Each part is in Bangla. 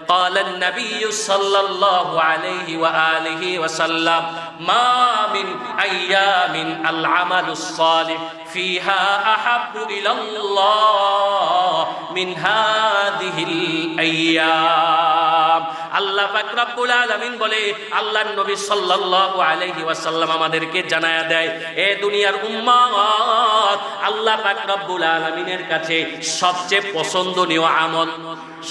قال النبي صلى الله عليه وآله وسلم ما من أيام العمل الصالح فيها أحب إلى الله من هذه الأيام আল্লাহ পাক রব্বুল আলামিন বলে, আল্লাহর নবী সাল্লাল্লাহু আলাইহি ওয়াসাল্লাম আমাদেরকে জানায়া দেয়, এ দুনিয়ার উম্মত, আল্লাহ পাক রব্বুল আলামিনের কাছে সবচেয়ে পছন্দনীয় আমল,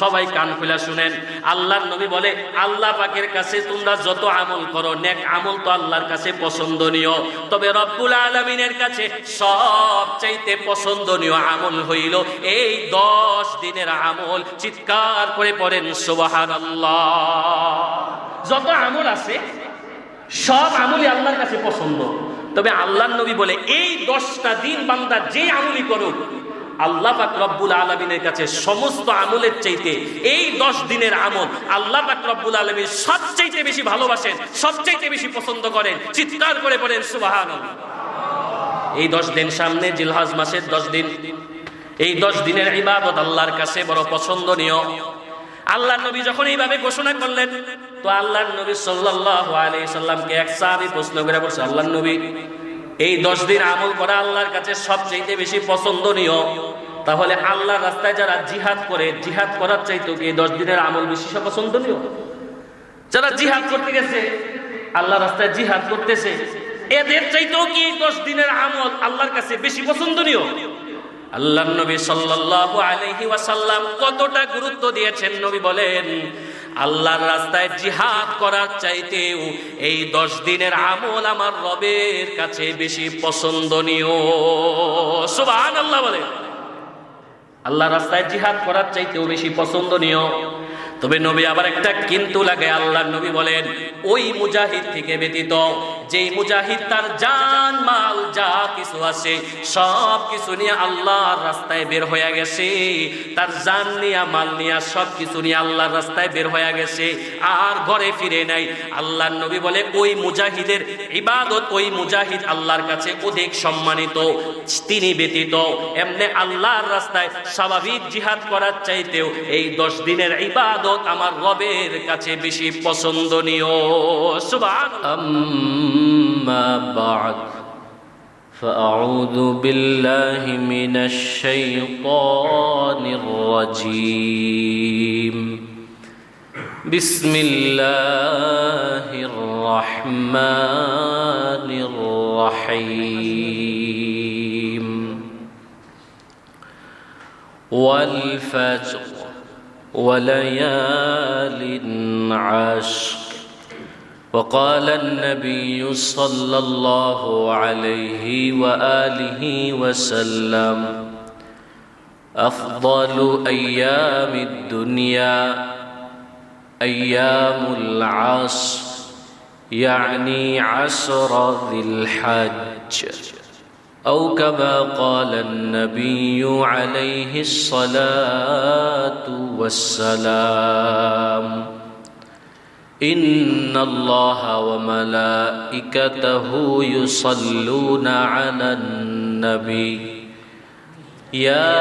সবাই কান খুলে শুনেন, আল্লাহর নবী বলে আল্লাহ পাকের কাছে তোমরা যত আমল করো নেক আমল তো আল্লাহর কাছে পছন্দনীয়, তবে রব্বুল আলামিনের কাছে সবচাইতে পছন্দনীয় আমল হইল এই 10 দিনের আমল। চিৎকার করে পড়েন সুবহানাল্লাহ। যত আমল আছে সব আমলই আল্লাহর কাছে পছন্দ, তবে আল্লাহর নবী বলে এই 10টা দিন বান্দা যে আমলই করুক আল্লাহ পাক রব্বুল আলামিনের কাছে সমস্ত আমলের চাইতে এই 10 দিনের আমল আল্লাহ পাক রব্বুল আলামিন সবচাইতে বেশি ভালোবাসেন, সবচাইতে বেশি পছন্দ করেন। চিৎকার করে পড়েন সুবহানাল্লাহ। এই 10 দিন সামনে জিলহজ মাসের 10 দিন, এই 10 দিনের ইবাদত আল্লাহর কাছে বড় পছন্দনীয়। আল্লাহর নবী যখন এইভাবে ঘোষণা করলেন তো আল্লাহর নবী সাল্লাল্লাহু আলাইহি সাল্লামকে এক সাহাবী প্রশ্ন করে বলছে, আল্লাহর নবী এই 10 দিন আমল করা আল্লাহর কাছে সবচেয়ে বেশি পছন্দনীয়, তাহলে আল্লাহর রাস্তায় যারা জিহাদ করে, জিহাদ করার চাইতে কি এই 10 দিনের আমল বেশি পছন্দনীয়? যারা জিহাদ করতে গেছে, আল্লাহর রাস্তায় জিহাদ করতেছে, এদের চাইতেও কি এই 10 দিনের আমল আল্লাহর কাছে বেশি পছন্দনীয়? আল্লাহর নবী সাল্লাল্লাহু আলাইহি ওয়াসাল্লাম কতটা গুরুত্ব দিয়েছেন। নবী বলেন আল্লাহর রাস্তায় জিহাদ করার চাইতেও এই 10 দিনের আমল আমার রবের কাছে বেশি পছন্দনীয়। সুবহানাল্লাহ বলে, আল্লাহর রাস্তায় জিহাদ করার চাইতেও বেশি পছন্দনীয়। তবে নবী আবার একটা কিন্তু লাগে, আল্লাহর নবী বলেন ওই মুজাহিদ থেকে ব্যতীত যেই মুজাহিদ তার জান মাল যা কিছু আছে সব কিছু নিয়ে আল্লাহর রাস্তায় বের হয়ে গেছে, তার জান নিয়া মাল নিয়া সব কিছু নিয়ে আল্লাহর রাস্তায় বের হয়ে গেছে, আর ঘরে ফিরে নাই, আল্লাহর নবী বলে ওই মুজাহিদের ইবাদত, ওই মুজাহিদ আল্লাহর কাছে অধিক সম্মানিত। তিনি ব্যতীত এমনি আল্লাহর রাস্তায় স্বাভাবিক জিহাদ করার চাইতেও এই 10 দিনের ইবাদত আমার রবের কাছে বেশি পছন্দনীয়। সুবহানাল্লাহ। আম্মা বা'দ ফাআউযু বিল্লাহি মিনাশ শাইতানির রাজীম। বিসমিল্লাহির রাহমানির রাহিম। ওয়াল ফাজর وليال عشر وقال النبي صلى الله عليه وآله وسلم أفضل أيام الدنيا أيام العصر يعني عشر ذي الحج أو كما قال النبي عليه الصلاة والسلام إن الله وملائكته يصلون على النبي يا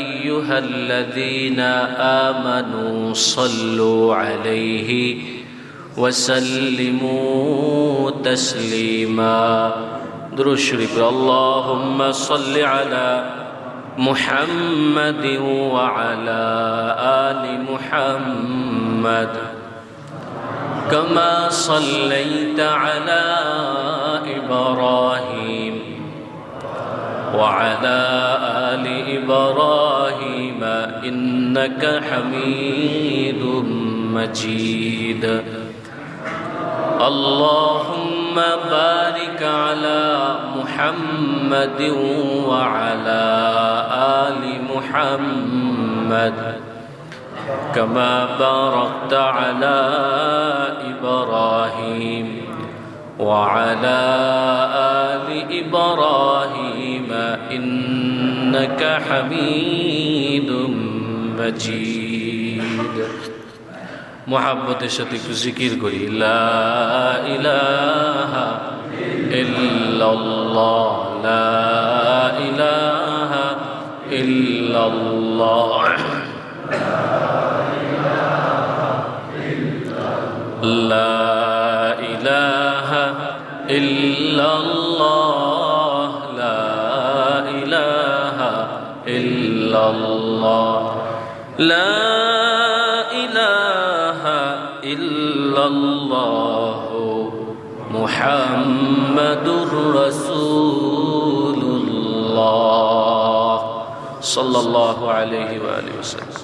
أيها الذين آمنوا صلوا عليه وسلموا تسليما. درود شريف. اللهم صل على محمد وعلى آل محمد كما صليت على إبراهيم وعلى آل إبراهيم إنك حميد مجيد. اللهم بارك على محمد وعلى آل محمد كما باركت على إبراهيم وعلى آل إبراهيم إنك حميد مجيد. محبت شتك ذكر قولي لا إله إلا الله لا إله إلا الله লা ইলাহা ইল্লাল্লাহু মুহাম্মাদুর রাসূলুল্লাহ সাল্লাল্লাহু আলাইহি ওয়া আলিহি ওয়াসাল্লাম।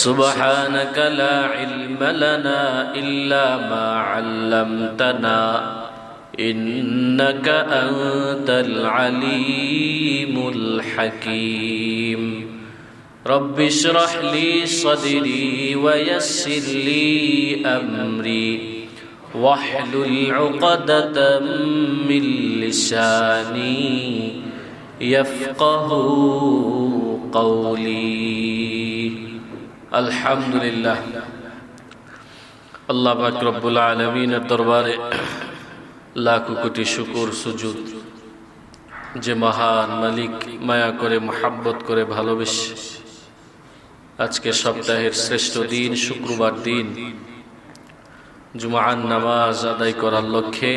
সুবহানাকা লা ইলমা লানা ইল্লা মা 'আল্লামতানা ইন্নাকা আনতাল আলিমুল হাকীম। রব্বি ইশরাহ লি সাদরি ওয়া ইয়াসসির লি আমরি ওয়াহলুল 'উকদাতাম মিন লিসানি ইয়াফকাহু কওলি। আলহামদুলিল্লাহ, আল্লাহ পাক রব্বুল আলামিনের দরবারে লাখো কোটি শুকর সুজুদ, যে মহান মালিক মায়া করে মোহাব্বত করে ভালোবেসে আজকে সপ্তাহের শ্রেষ্ঠ দিন শুক্রবার দিন জুমার নামাজ আদায় করার লক্ষ্যে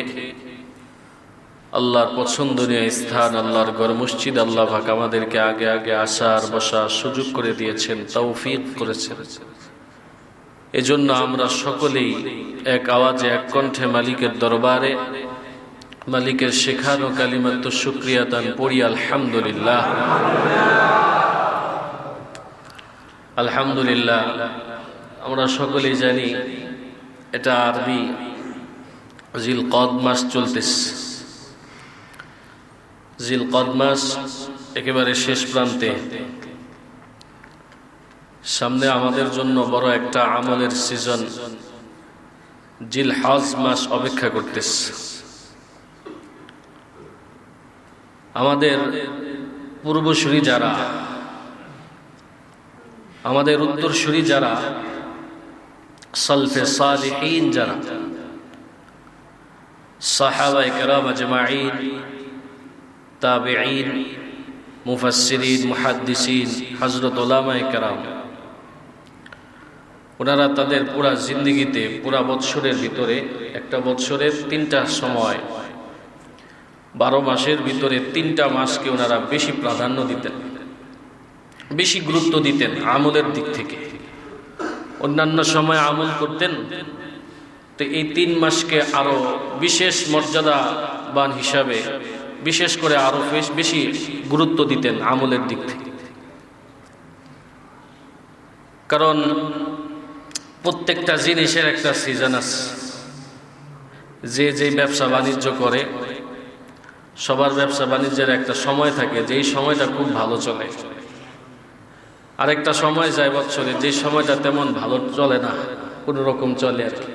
আল্লাহর পছন্দনীয় স্থান আল্লাহর ঘর মসজিদ আল্লাহ পাক আমাদেরকে আগে আগে আসার বসার সুযোগ করে দিয়েছেন, তৌফিক করেছেন। এজন্য আমরা সকলেই এক আওয়াজে এক কণ্ঠে মালিকের দরবারে মালিকের শেখানো কালিমাত শুকরিয়া দান পড়ি আলহামদুলিল্লাহ। আলহামদুলিল্লাহ, আমরা সকলেই জানি এটা আরবি জিলকদ মাস চলতেছে। জিলকদ মাস একেবারে শেষ প্রান্তে, সামনে আমাদের জন্য বড় একটা আমলের সিজন জিলহজ মাস অপেক্ষা করতেছে। আমাদের পূর্বসূরি যারা, আমাদের উত্তরসূরি যারা, সালফে সালিহিন যারা, সাহাবায়ে কেরাম আজমাইন, তাবেঈন, মুফাসসিরিন, মুহাদ্দিসিন, হযরত উলামায়ে কেরাম, ওনারা তাদের পুরা জিন্দেগিতে পুরা বৎসরের ভিতরে, একটা বৎসরের 3টা সময়, 12 মাসের ভিতরে 3টা মাসকে ওনারা বেশি প্রাধান্য দিতেন, বেশি গুরুত্ব দিতেন আমলের দিক থেকে। অন্যান্য সময় আমল করতেন, তো এই 3 মাসকে আরো বিশেষ মর্যাদাবান হিসাবে, বিশেষ করে আরো বেশি গুরুত্ব দিতেন আমলের দিক থেকে। কারণ প্রত্যেকটা জিনিসের একটা সিজন আছে। যে ব্যবসা বাণিজ্য করে, সবার ব্যবসা বাণিজ্যের একটা সময় থাকে, যেই সময়টা খুব ভালো চলে। আরেকটা সময় যায় বছরে, যে সময়টা তেমন ভালো চলে না, কোনো রকম চলে আর কি।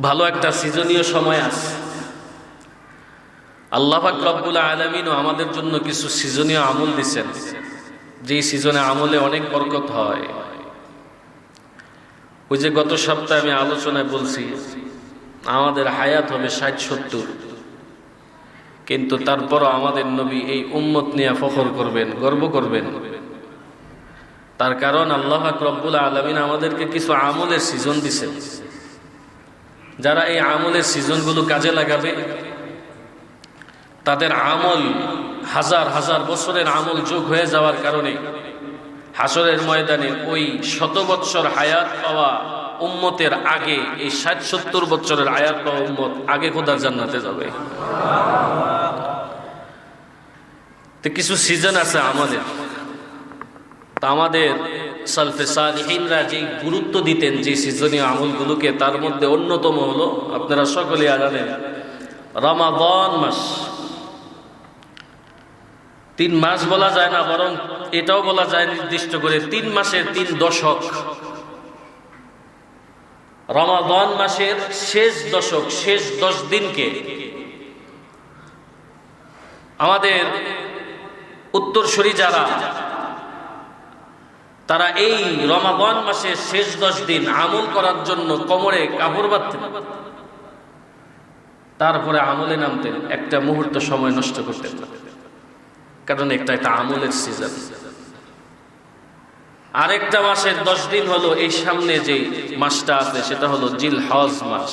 ভালো একটা সিজনীয় সময় আছে। আল্লাহ পাক রব্বুল আলামিনও আমাদের জন্য কিছু সিজনীয় আমল দিচ্ছেন, যেই সিজনে আমলে অনেক বরকত হয়। ওই যে গত সপ্তাহে আমি আলোচনায় বলছি, আমাদের হায়াত হবে 60-70, কিন্তু তারপরও আমাদের নবী এই উম্মত নিয়ে ফখর করবেন, গর্ব করবেন। তার কারণ আল্লাহ পাক রব্বুল আলামিন আমাদেরকে কিছু আমলের সিজন দিয়েছেন। যারা এই আমলের সিজনগুলো কাজে লাগাবে, তাদের আমল হাজার হাজার বছরের আমল যোগ হয়ে যাওয়ার কারণে হাসরের ময়দানে ওই 100 বৎসর হায়াত পাওয়া উম্মতের আগে, এই 60-70 বছরের হায়াত পাওয়া উম্মত আগে খোদার জান্নাতে যাবে। তো কিছু সিজন আছে আমাদের। তা আমাদের সালফে সালিহিনরা যে গুরুত্ব দিতেন যে সিজনীয় আমলগুলোকে, তার মধ্যে অন্যতম হলো, আপনারা সকলেই জানেন, রমাদান মাস। 3 মাস বলা যায় না, বরং এটাও বলা যায় নির্দিষ্ট করে 3 মাসের 3 দশক। রমাদান মাসের শেষ দশক, শেষ 10 দিনকে আমাদের উত্তরসূরি যারা, তারা এই রমাদান মাসের শেষ 10 দিন আমল করার জন্য কোমরে কাপড় বাঁধতেন, তারপরে আমলে নামতেন, একটা মুহূর্ত সময় নষ্ট করতেন না। কারণ একটা আমলের সিজন। আরেকটা মাসের 10 দিন হলো এই সামনে যে মাসটা আছে, সেটা হলো জিলহজ মাস।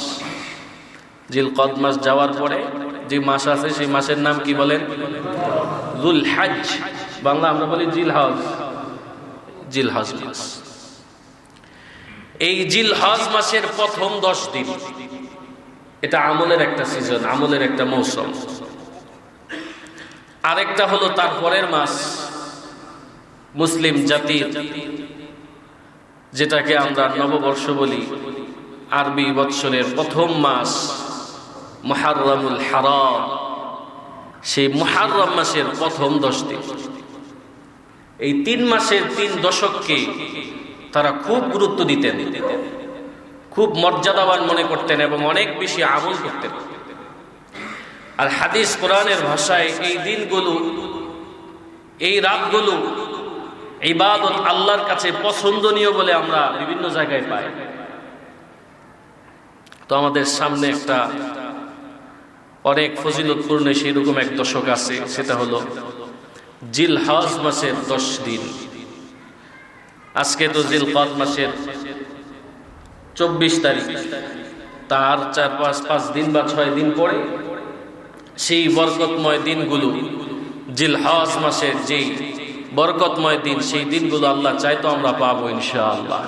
জিলকদ মাস যাওয়ার পরে যে মাস আছে, সেই মাসের নাম কি বলেন? যুলহজ। বাংলা আমরা বলি জিলহজ। জিলহজ মাস। এই জিলহজ মাসের প্রথম 10 দিন এটা আমলের একটা সিজন, আমলের একটা মৌসুম। আরেকটা হলো তারপরের মাস মুসলিম জাতির, যেটাকে আমরা নববর্ষ বলি, আরবি বৎসরের প্রথম মাস মুহাররমুল হারাম। সেই মুহাররম মাসের প্রথম 10 দিন, এই 3 মাসের 3 দশককে তারা খুব গুরুত্ব দিতেন, খুব মর্যাদাবান মনে করতেন এবং অনেক বেশি আমল করতেন। আর হাদিস কোরআনের ভাষায় এই দিনগুলো, এই রাতগুলো ইবাদত আল্লাহর কাছে পছন্দনীয় বলে আমরা বিভিন্ন জায়গায় পাই। তো আমাদের সামনে একটা অনেক ফজিলতপূর্ণ সেইরকম এক দশক আছে, সেটা হলো জিলহজ মাসের 10 দিন। আজকে তো জিলকদ মাসের 24 তারিখ, তার 4-5 দিন বা 6 দিন পরে সেই বরকতময় দিনগুলো, জিলহজ মাসের যেই বরকতময় দিন, সেই দিনগুলো আল্লাহ চাইতো আমরা পাবো ইনশাআল্লাহ।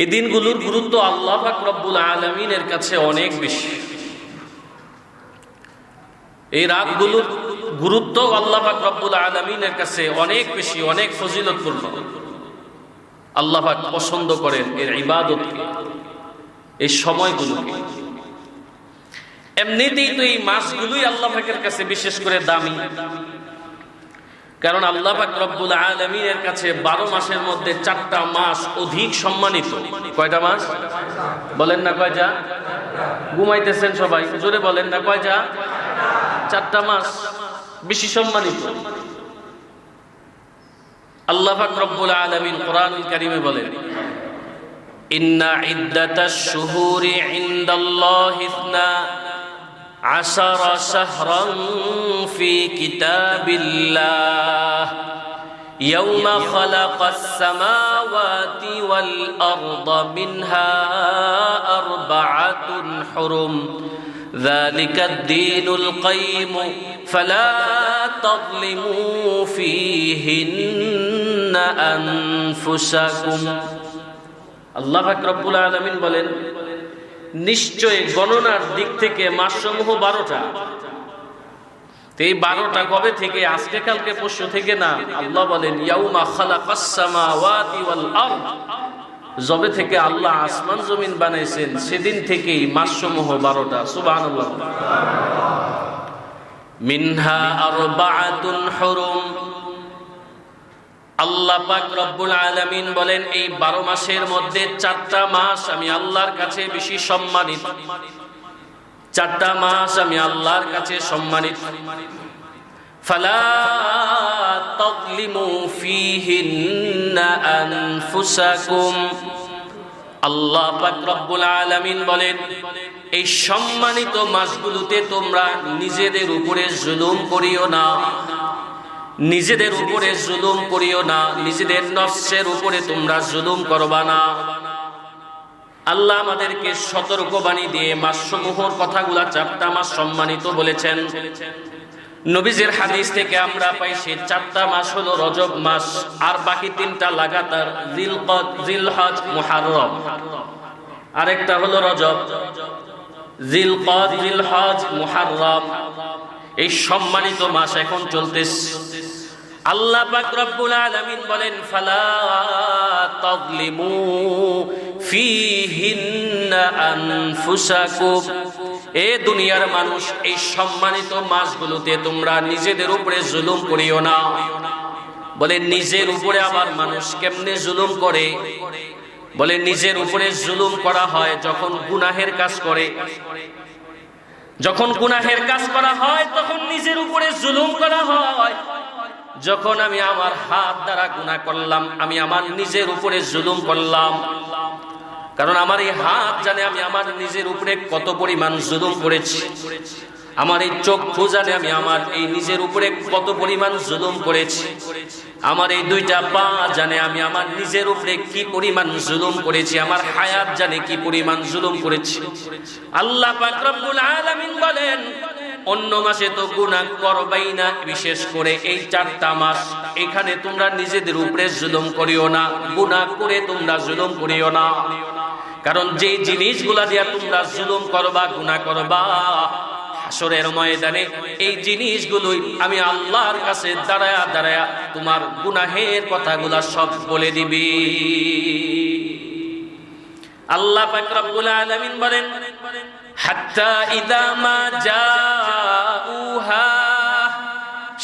এই দিনগুলোর গুরুত্ব আল্লাহ পাক রব্বুল আলামিনের কাছে অনেক বেশি। এই রাতগুলোর গুরুত্ব আল্লাহ পাক রব্বুল আলামিনের কাছে অনেক বেশি, অনেক ফজিলতপূর্ণ। আল্লাহ পাক পছন্দ করেন এর ইবাদতকে, এই সময়গুলোকে। এমনিতেই তো এই মাসগুলোই আল্লাহ পাকের কাছে বিশেষ করে দামি, কারণ আল্লাহ পাক রব্বুল আলামিনের কাছে 12 মাসের মধ্যে 4টা মাস অধিক সম্মানিত। কয়টা মাস বলেন না? কয়টা? ঘুমাইতেছেন সবাই, জোরে বলেন না কয়টা? 4টা মাস বেশি সম্মানিত। আল্লাহ পাক রব্বুল আলামিন কোরআনুল কারীমে বলেন, ইন্না ইদ্দাতাশ শুহুরি ইনদাল্লাহি 12 শাহরান ফি কিতাবিল্লাহ ইয়াওমা খালাকাস সামাওয়াতি ওয়াল আরদা মিনহা আরবাআতুন হুরুম যালিকা ad-দীনুল কাইয়্যিম ফালা তাযলিমু ফীহিন্না আনফুসাকুম। আল্লাহ পাক রব্বুল আলামিন বলেন, নিশ্চয় গণনার দিক থেকে মাসসমূহ 12টা। এই 12টা কবে থেকে? আজকে কালকে পরশু থেকে না। আল্লাহ বলেন ইয়াউমা খালাকাস সামাওয়াতি ওয়াল আরদ, যবে থেকে আল্লাহ আসমান জমিন বানাইছেন সেদিন থেকেই মাসসমূহ 12টা। সুবহানাল্লাহ। মিনহা আরবাআতুন হুরুম, আল্লাহ পাক রব্বুল আলামিন বলেন এই 12 মাসের মধ্যে 4টা মাস আমি আল্লাহর কাছে বেশি সম্মানিত। 4টা মাস আমি আল্লাহর কাছে সম্মানিত। ফালা তাযলিমু ফীহিন্না আনফুসাকুম, আল্লাহ পাক রব্বুল আলামিন বলেন এই সম্মানিত মাসগুলোতে তোমরা নিজেদের উপরে জুলুম করিও না, নিজেদের উপরে জুলুম করিও না, নিজেদের নফসের উপরে তোমরা জুলুম করবা না। আল্লাহ আমাদেরকে সতর্কবাণী দিয়ে মাসসমূহর কথাগুলা 4টা মাস সম্মানিত বলেছেন। নবীজির হাদিস থেকে আমরা পাই সেই 4টা মাস হলো রজব মাস, আর বাকি 3টা লাগাতার জিলকদ, জিলহজ, মুহাররম। আরেকটা হলো রজব, জিলকদ, জিলহজ, মুহাররম। এই সম্মানিত মাস এখন চলতেছে। আল্লাহ পাক রব্বুল আলামিন বলেন ফালা তাযলিমু ফীহিন্না আনফুসাকুম, এ দুনিয়ার মানুষ এই সম্মানিত মাসগুলোতে তোমরা নিজেদের উপরে জুলুম করিও না। বলে নিজের উপরে আবার মানুষ কেমনে জুলুম করে? বলে নিজের উপরে জুলুম করা হয় যখন গুনাহের কাজ করে। যখন গুনাহের কাজ করা হয় তখন নিজের উপরে জুলুম করা হয়। যখন আমি আমার হাত দ্বারা গুনাহ করলাম, আমি আমার নিজের উপরে জুলুম করলাম, কারণ আমার এই হাত জানে আমি আমার নিজের উপরে কত পরিমাণ জুলুম করেছি। আমার এই চক্ষু জানে আমি আমার এই নিজের উপরে কত পরিমাণ জুলুম করেছি। আমার এই 2টা পা জানে আমি আমার নিজের উপরে কি পরিমাণ জুলুম করেছি। আমার হায়াত জানে কি পরিমাণ জুলুম করেছি। আল্লাহ পাক রব্বুল আলামিন বলেন অন্য মাসে তো গুনাহ করবাই না, বিশেষ করে এই 4টা মাস এখানে তোমরা নিজেদের উপরে জুলুম করিও না, গুনাহ করে তোমরা জুলুম করিও না। কারণ যে জিনিসগুলা দিয়া তোমরা জুলুম করবা, গুনাহ করবা, হাসরের ময়দানে এই জিনিসগুলোই আমি আল্লাহর কাছে দাঁড়ায়া দাঁড়ায়া তোমার গুনাহের কথাগুলা সব বলে দিবি। আল্লাহ পাক রব্বুল আলামিন বলেন, হাত্তা ইযা মা জাউহা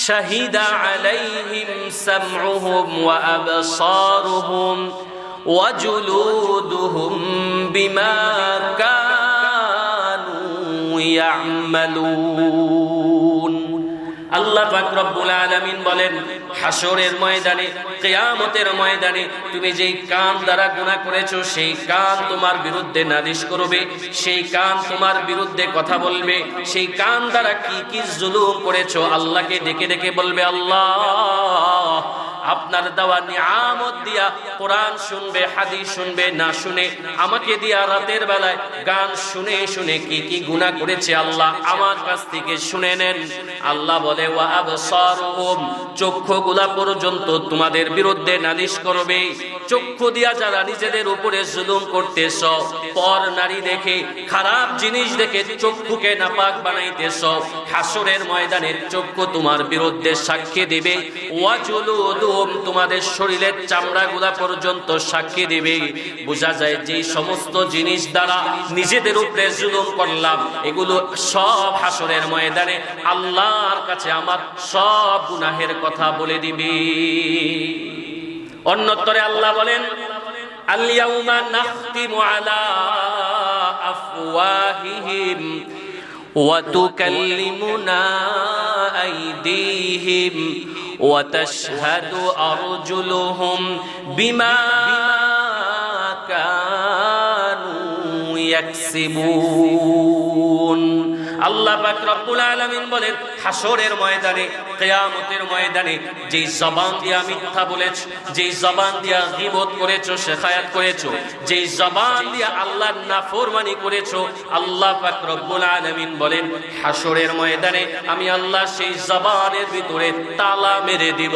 শাহিদা আলাইহিম সামউহুম ওয়া আবসারুহুম ওয়া জুলুদুহুম বিমা কানু ইয়ামালুন। আল্লাহ পাক রব্বুল আলামিন বলেন, হাসরের ময়দানে, কিয়ামতের ময়দানে তুমি যেই কান দ্বারা গুনাহ করেছো সেই কান তোমার বিরুদ্ধে নালিশ করবে, সেই কান তোমার বিরুদ্ধে কথা বলবে, সেই কান দ্বারা কি কি জুলুম করেছো আল্লাহকে ডেকে ডেকে বলবে, আল্লাহ আপনার দেওয়া নিয়ামত দিয়া কোরআন শুনবে, হাদিস শুনবে, না শুনে আমাকে দিয়া রাতের বেলায় গান শুনে শুনে কি কি গুনাহ করেছে আল্লাহ আমার কাছ থেকে শুনে নেন। আল্লাহ বলে, ওয়া আবসারুহুম, চক্ষুগুলা পর্যন্ত তোমাদের বিরুদ্ধে নালিশ করবে। চক্ষু দিয়া যারা নিজেদের উপরে জুলুম করতেছ, পর নারী দেখে, খারাপ জিনিস দেখে চক্ষুকে নাপাক বানাইতেছ, হাসরের ময়দানে চক্ষু তোমার বিরুদ্ধে সাক্ষী দিবে। ওয়া জুলুদুহুম, তোমাদের শরীরের চামড়াগুলা পর্যন্ত সাক্ষী দিবে। বোঝা যায় যে সমস্ত জিনিস দ্বারা নিজেদের উপরে জুলুম করলাম এগুলো সব হাসরের ময়দানে আল্লাহর কাছে আমার সব গুনাহের কথা বলে দিবি। অন্যত্রে আল্লাহ বলেন, আল ইয়াউমা নাখতিমু আলা আফওয়াহিহিম ওয়া তুকাল্লিমুনা আইদিহিম ওয়া তাশহাদু আরজুলুহুম বিমা কানু ইয়াকসিবুন। আল্লাহ পাক রব্বুল আলামিন বলেন, হাসরের ময়দানে, কিয়ামতের ময়দানে যেই জবান দিয়া মিথ্যা বলেছো, যেই জবান দিয়া গীবত করেছো, শেখায়াত করেছো, যেই জবান দিয়া আল্লাহর নাফরমানি করেছো, আল্লাহ পাক রব্বুল আলামিন বলেন, হাসরের ময়দানে আমি আল্লাহ সেই জবানের ভিতরে তালা মেরে দিব।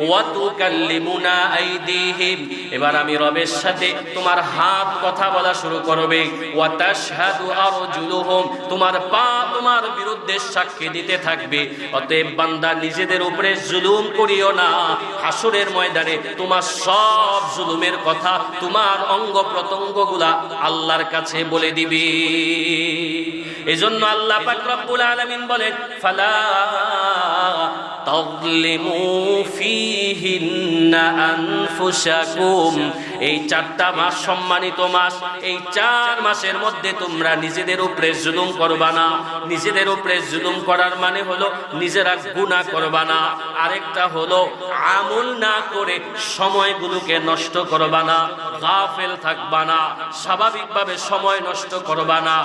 ওয়া তুকাল্লিমুনা আইদিহিম, এবার আমি রবের সাথে তোমার হাত কথা বলা শুরু করবে। ওয়া তাশহাদু আরজুলুহুম, তোমার পা তোমার বিরুদ্ধে সাক্ষী দিতে থাকবে। অতএব বান্দা, নিজেদের উপরে জুলুম করিও না। হাসরের ময়দানে তোমার সব জুলুমের কথা, তোমার অঙ্গ প্রত্যঙ্গগুলা আল্লাহর কাছে বলে দিবি। এজন্য আল্লাহ পাক রব্বুল আলামিন বলেন, ফালা তাযলিমু ফীহিন্না আনফুসাকুম, এই 4টা মাস সম্মানিত মাস, এই 4 মাসের মধ্যে তোমরা নিজেদের উপরে জুলুম করবা না। নিজেদের উপরে জুলুম করার মানে হলো নিজেরা গুনাহ করবা না। আরেকটা হলো আমল না করে সময়গুলোকে নষ্ট করবা না, গাফেল থাকবা না, স্বাভাবিকভাবে সময় নষ্ট করবা না।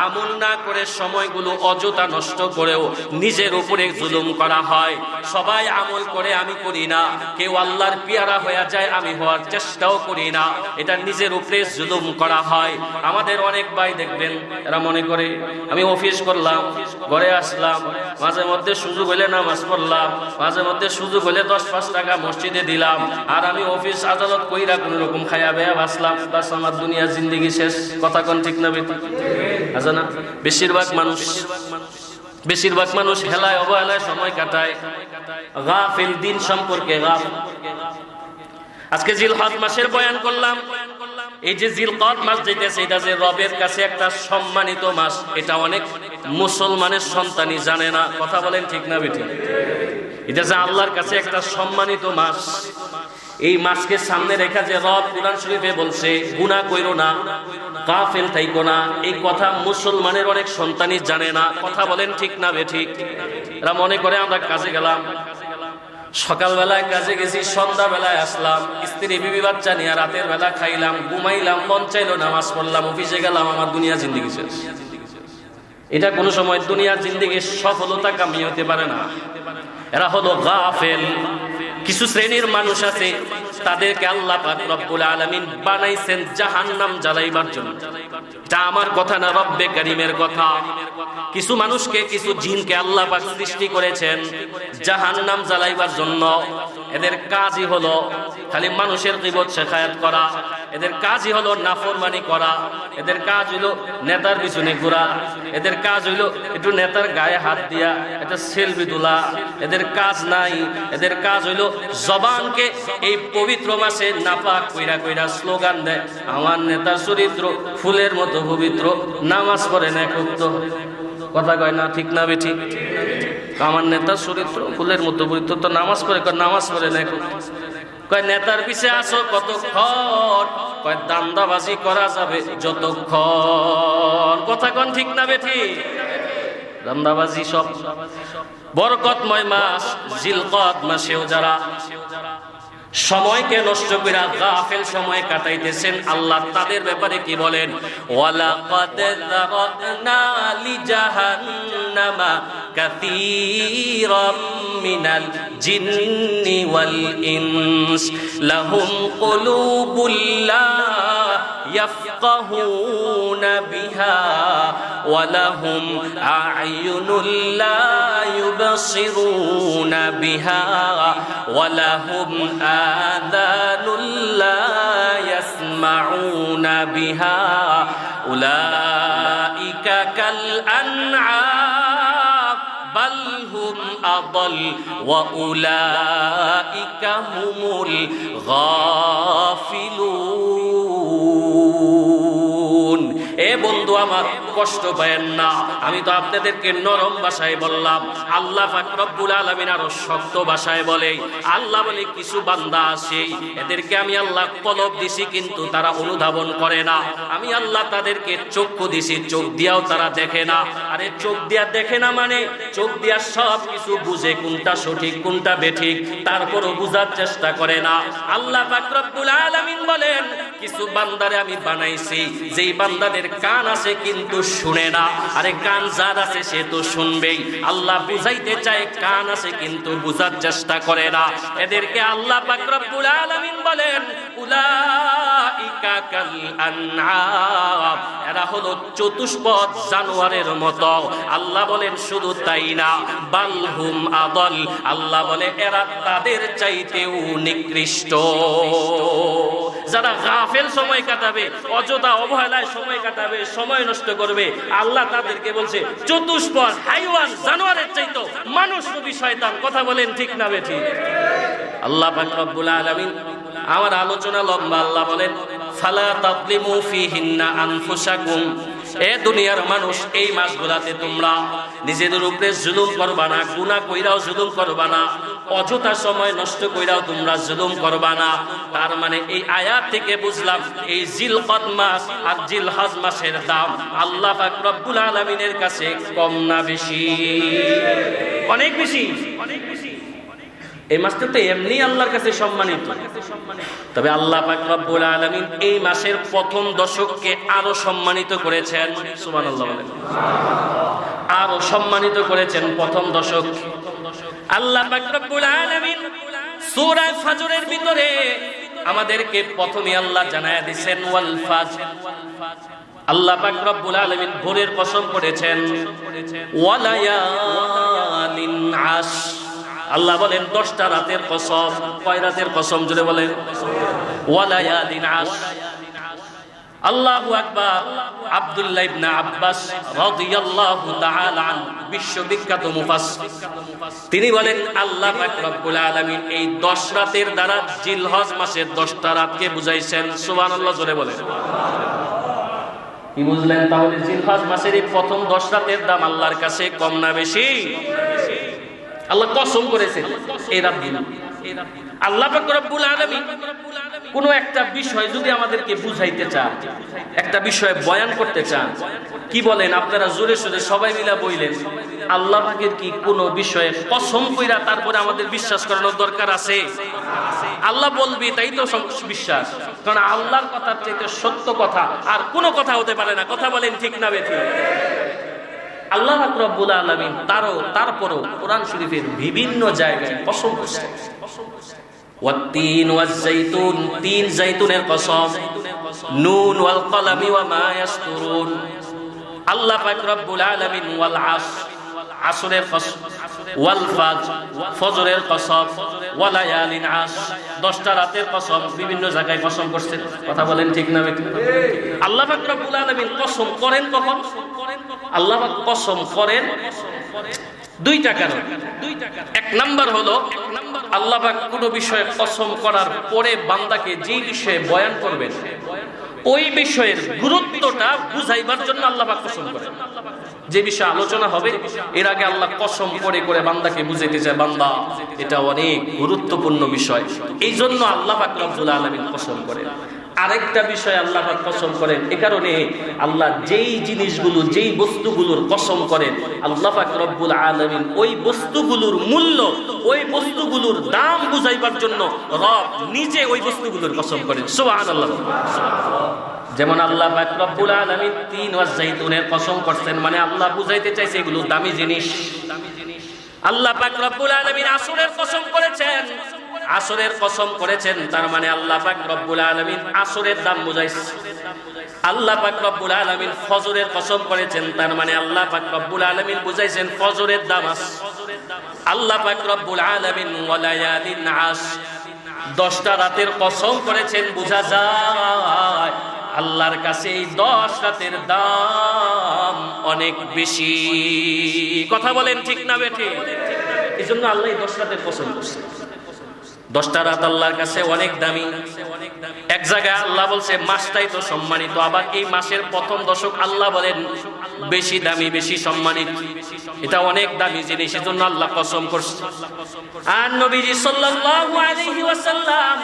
আমল না করে সময়গুলো অযথা নষ্ট করেও নিজের উপরে জুলুম করা হয়। সবাই আমল করে, আমি করি না। কেউ আল্লাহর পেয়ারা হয়ে যায়, আমি হওয়ার চেষ্টাও করি না। এটা নিজের উপরে জুলুম করা হয়। আমাদের অনেক ভাই দেখবেন, এরা মনে করে আমি অফিস করলাম, ঘরে আসলাম, মাঝে মধ্যে সুযোগ হলে নামাজ পড়লাম, মাঝে মধ্যে সুযোগ হলে 10-5 টাকা মসজিদে দিলাম, আর আমি অফিস আদালত কইরা কোন রকম খাইয়া বেয়া বাসলাম, বাস আমার দুনিয়া জিন্দেগি শেষ। কথা কোন ঠিক না বেটি? আছে না? বেশিরভাগ মানুষ হেলায় অবহেলায় সময় কাটায়, গাফিল, দিন সম্পর্কে গাফিল। আজকে জিলহজ মাসের বয়ান করলাম। এই যে জিলকদ মাস যেতেছে, এটা যে রবের কাছে একটা সম্মানিত মাস, এটা অনেক মুসলমানের সন্তানই জানে না। কথা বলেন ঠিক না বেটি? এটা যে আল্লাহর কাছে একটা সম্মানিত মাস, এই মাসকে সামনে রেখা যে রব কুরআন শরীফে বলছে গুনাহ কইরো না, গাফিল থাইকো না, এই কথা মুসলমানের অনেক সন্তানই জানে না। কথা বলেন ঠিক না বেঠিক? এরা মনে করে আমরা কাজে গেলাম, সকালবেলায় কাজে গেছি, সন্ধ্যাবেলায় আসলাম, স্ত্রী বিবি বাচ্চা নিয়ে রাতের বেলা খাইলাম, ঘুমাইলাম, মন চাইলো নামাজ পড়লাম, অফিসে গেলাম, আমার দুনিয়া জিন্দেগি শেষ। এটা কোনো সময় দুনিয়ার জিন্দেগির সফলতা কামিয়ে হতে পারে না। এরা হলো গাফেল। কিছু শ্রেণীর মানুষ আছে তাদেরকে আল্লাহ পাক রব্বুল আলামিন বানাইছেন জাহান্নাম জ্বালাইবার জন্য। এটা আমার কথা না, রব্বে কারীমের কথা। কিছু মানুষকে, কিছু জিনকে আল্লাহ পাক সৃষ্টি করেছেন জাহান্নাম জ্বালাইবার জন্য। এদের কাজই হলো খালি মানুষের গীবত শেখায়াত করা, এদের কাজই হলো নাফরমানি করা, এদের কাজ হলো নেতার পিছনে ঘোরা, এদের কাজ হইলো একটু নেতার গায়ে হাত দিয়া এটা সেলফি তোলা। এদের কাজ নাই, এদের কাজ হইলো জবানকে এই পবিত্র মাসে নাপাক কইরা কইরা স্লোগান দেয়, আমার নেতার চরিত্র ফুলের মতো পবিত্র, নামাজ পড়ে না খুব। তো কথা কয় না, ঠিক না বেঠি? আমার নেতার চরিত্র ফুলের মতো পবিত্র, তো নামাজ পড়ে, নামাজ পড়ে না খুব। কয় নেতার পিছে আসো কতক্ষণ, কয় দান্দাবাজি করা যাবে যতক্ষণ। কথা কন ঠিক না বেঠি? দান্দাবাজি সব। বরকতময় মাস জিলকদ মাসেও যারা সময়কে নষ্ট করে গাফেল সময় কাটাইতেছেন, আল্লাহ তাদের ব্যাপারে কি বলেন? ওয়ালাকাদ যারানা লিজাহান্নামা কাসীরাম মিনাল জিন্নি ওয়াল ইনস লাহুম কুলুবুল লা ইয়াফকাহুনা বিহা ওয়া লাহুম আ'য়ুনুল লা ইউবসিরুনা বিহা ওয়া লাহুম আযানুল লা ইয়াসমাউনা বিহা উলাইকা কাল আনআম বাল হুম আদাল ওয়া উলাইকা হুমুল গাফিলুন। এ বন্ধু আমার, কষ্ট পায়েন না। আমি তো আপনাদেরকে নরম ভাষায় বললাম, আল্লাহ পাক রব্বুল আলামিন আরো শক্ত ভাষায় বলে। আল্লাহ বলে কিছু বান্দা আছে, এদেরকে আমি আল্লাহ কলব দিছি কিন্তু তারা অনুধাবন করে না। আমি আল্লাহ তাদেরকে চক্ষু দিছি, চোখ দিয়াও তারা দেখে না। আরে চোখ দিয়া দেখে না মানে চোখ দিয়া সব কিছু বুঝে, কোনটা সঠিক কোনটা বেঠিক, তারপরও বুঝার চেষ্টা করে না। আল্লাহ পাক রব্বুল আলামিন বলেন কিছু বান্দারে আমি বানাইছি, যেই বান্দাদের কান আছে কিন্তু শুনে না। আরে কান যার আছে সে তো শুনবেই। আল্লাহ বুঝাইতে চায়, কান আছে কিন্তু বুঝার চেষ্টা করে না। এদেরকে আল্লাহ পাক রব্বুল আলামিন বলেন উলাইকা কাল আনআম, এরা হলো চতুষ্পদ জানোয়ারের মতো। আল্লাহ বলেন শুধু তাই না, বাল হুম আদাল, আল্লাহ বলে এরা তাদের চাইতেও নিকৃষ্ট। যারা গাফেল সময় কাটাবে, অযথা অবহেলায় সময় কাটাবে, সময় নষ্ট করবে, আল্লাহ তাদেরকে বলছে চতুষ্পদ হাইওয়ান, জানোয়ারের চাইতো মানুষ নবী শয়তান। কথা বলেন ঠিক না বেঠিক? আল্লাহ পাক রব্বুল আলামিন, আমার আলোচনা লম্বা, আল্লাহ বলেন ফালা তাযলিমু ফিহিন্না আনফুসাকুম। এ দুনিয়ার মানুষ, এই মাসগুলাতে তোমরা নিজেদের উপরে জুলুম করবা না, গুনাহ কইরাও জুলুম করবা না, অযথা সময় নষ্ট কইরাও তোমরা জুলুম করবা না। তার মানে এই আয়াত থেকে বুঝলাম এই জিলকদ মাস আর জিলহজ মাসের দাম আল্লাহ পাক রব্বুল আলামিনের কাছে কম না বেশি? অনেক বেশি, অনেক বেশি। এই মাসটা তো এমনি আল্লাহর কাছে সম্মানিত, তবে আল্লাহ পাক রব্বুল আলামিন এই মাসের প্রথম দশককে আরো সম্মানিত করেছেন। সুবহানাল্লাহ বলেন। আরো সম্মানিত করেছেন প্রথম দশক। আল্লাহ পাক রব্বুল আলামিন সূরা ফাজরের ভিতরে আমাদেরকে প্রথমে আল্লাহ জানায়া দিবেন ওয়াল ফাজর। আল্লাহ পাক রব্বুল আলামিন ভোরের কসম করেছেন ওয়ালায়ালিন আশ। আল্লাহ বলেন 10টা রাতের কসম। কয় রাতের কসম জোরে বলেন? ওয়ালায়ালিন আশ। আল্লাহু আকবার। আব্দুল্লাহ ইবনে আব্বাস রাদিয়াল্লাহু তাআলা আনহু, বিশ্ববিখ্যাত মুফাসসির, তিনি বলেন আল্লাহ পাক রব্বুল আলামিন এই 10 রাতের দ্বারা জিলহজ মাসের 10টা রাতকে বুঝাইছেন। সুবহানাল্লাহ জোরে বলেন। কি বুঝলেন তাহলে? জিলহজ মাসের এই প্রথম 10 রাতের দাম আল্লাহর কাছে কম না বেশি? আল্লাহ কসম করেছেন এই রাতগুলো। আল্লাহ পাক রব্বুল আলামিন কোন একটা বিষয় যদি আমাদেরকে বুঝাইতে চান, একটা বিষয় বয়ান করতে চান, কি বলেন আপনারা? জোরে সোরে সবাই মিলা বইলেন, আল্লাহ পাকের কি কোনো বিষয়ে কসম কইরা তারপরে আমাদের বিশ্বাস করানোর দরকার আছে? আল্লাহ বলবি তাই তো বিশ্বাস, কারণ আল্লাহর কথার চাইতে সত্য কথা আর কোনো কথা হতে পারে না। কথা বলেন ঠিক না বেঠিক? আল্লাহ পাক রব্বুল আলামিন তারপরও কোরআন শরীফের বিভিন্ন জায়গায় কসম করছেন। ওয়াত-তিন ওয়াজ-যাইতুন, তিন জাইতুনের কসম, নুন ওয়াল কলামি ওয়া মা ইয়াসতুরুন। আল্লাহ পাক রব্বুল আলামিন ওয়াল আসর, আসরের কসম, ওয়াল ফাজর, ফজরের কসম, ওয়া লায়ালিন আশর, 10টা রাতের কসম। বিভিন্ন জায়গায় কসম করছেন, কথা বলেন ঠিক না ঠিক? আল্লাহ পাক রব্বুল আলামিন কসম করেন কখন? আল্লাহ পাক কসম করেন দুইটা কারণ। এক নাম্বার হলো আল্লাহ পাক কোনো বিষয়ে কসম করার পরে বান্দাকে যে বিষয়ে বয়ান করবেন ওই বিষয়ের গুরুত্বটা বুঝাইবার জন্য আল্লাহ পাক কসম করেন। যে বিষয়ে আলোচনা হবে এর আগে আল্লাহ কসম করে করে বান্দাকে বুঝাইতে চায়, বান্দা এটা অনেক গুরুত্বপূর্ণ বিষয়, এই জন্য আল্লাহ পাক রব্বুল আলামিন কসম করেন। আরেকটা বিষয় আল্লাহ পাক কসম করেন এ কারণে, আল্লাহ যেই জিনিসগুলো যেই বস্তুগুলোর কসম করেন আল্লাহ পাক রব্বুল আলামিন ওই বস্তুগুলোর মূল্য, ওই বস্তুগুলোর দাম বুঝাইবার জন্য রব নিজে ওই বস্তুগুলোর কসম করেন। সুবহানাল্লাহ। যেমন আল্লাহ পাক রব্বুল আলামিন তিন ওয়াজ-যাইতুনের কসম করছেন, মানে আল্লাহ বুঝাইতে চাইছে এগুলো দামি জিনিস। আল্লাহ পাক রব্বুল আলামিন আসরের কসম করেছেন, আসরের কসম করেছেন, তার মানে আল্লাহ পাক রব্বুল আলামিন আসরের দাম বুঝাইছে। আল্লাহ পাক রব্বুল আলামিন ফজরের কসম করেছেন, তার মানে আল্লাহ পাক রব্বুল আলামিন বুঝাইছেন ফজরের দাম আছে। আল্লাহ পাক রব্বুল আলামিন ওয়া লায়ালিন আশর, 10টা রাতের কসম করেছেন, বোঝা যায় আল্লাহর কাছে এই 10 রাতের দাম অনেক বেশি। কথা বলেন ঠিক না বেঠিক? এই জন্য আল্লাহ এই 10 রাতের কসম করছেন। 10টা রাত আল্লাহর কাছে অনেক দামি। এক জায়গায় আল্লাহ বলছে মাসটাই তো সম্মানিত, আবার এই মাসের প্রথম দশক আল্লাহ বলেন বেশি দামি, বেশি সম্মানিত, এটা অনেক দামি জিনিস, এজন্য আল্লাহ কসম করছে। আর নবীজি সাল্লাল্লাহু আলাইহি ওয়াসাল্লাম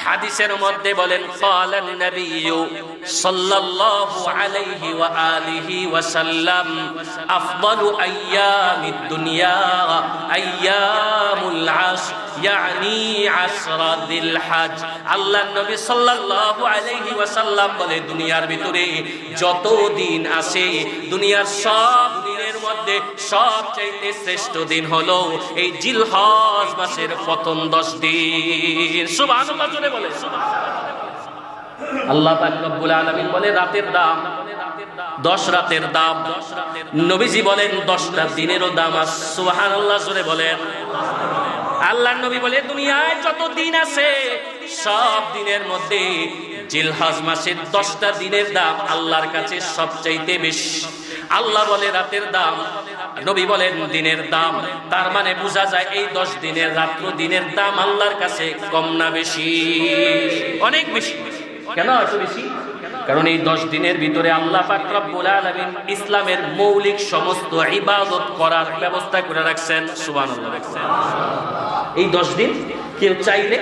হাদিসের মধ্যে বলেন, ক্বালান নাবিয়্যু সাল্লাল্লাহু আলাইহি ওয়া আলিহি ওয়াসাল্লাম, আফদালু আইয়ামিদ দুনিয়া আইয়ামুল আশর, ইয়ানি আশরা যিল হজ। আল্লাহর নবী সাল্লাল্লাহু আলাইহি ওয়াসাল্লাম বলে, দুনিয়ার ভিতরে যত দিন আছে দুনিয়ার সব দিনের মধ্যে সবচেয়ে শ্রেষ্ঠ দিন হলো এই জিলহজ মাসের প্রথম 10 দিন। সুবহানাল্লাহ জোরে বলে। আল্লাহ পাক রব্বুল আলামিন বলে রাতের দাম 10 রাতের দাম, নবীজি বলেন 10টা দিনেরও দাম আছে। সুবহানাল্লাহ জোরে বলেন। আল্লাহর নবী বলে দুনিয়ায় যত দিন আছে সব দিনের মধ্যে জিলহজ মাসের 10টা দিনের দাম আল্লাহর কাছে সবচাইতে বেশি। আল্লাহ বলে রাতের দাম, নবী বলেন দিনের দাম, তার মানে বোঝা যায় এই 10 দিনের রাত্র দিনের দাম আল্লাহর কাছে কম না বেশি? অনেক বেশি। কেন এত বেশি? কারণ এই 10 দিনের ভিতরে আল্লাহ পাক রব্বুল আলামিন ইসলামের মৌলিক সমস্ত ইবাদত করার ব্যবস্থা করে রাখছেন। সুবহানাল্লাহ। এই 10 দিন কেউ চাইলে